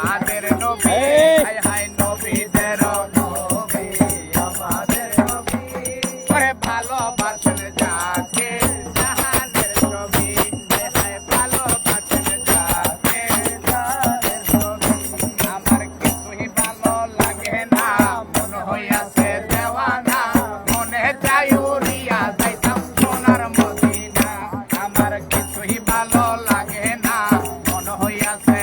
আমাদের নবী হায় হায় নবীদের নবী আমাদের নবী করে ভালোবাসেন যাকে জাহানের ছবি হায় হায় ভালোবাসেন যাকে জাহানের ছবি আমার কিছুই ভালো লাগে না মন হইয়াছে দেওয়ানা মনে চাই উড়িয়া যাইতাম সোনার মদিনা আমার কিছুই ভালো লাগে না মন হইয়াছে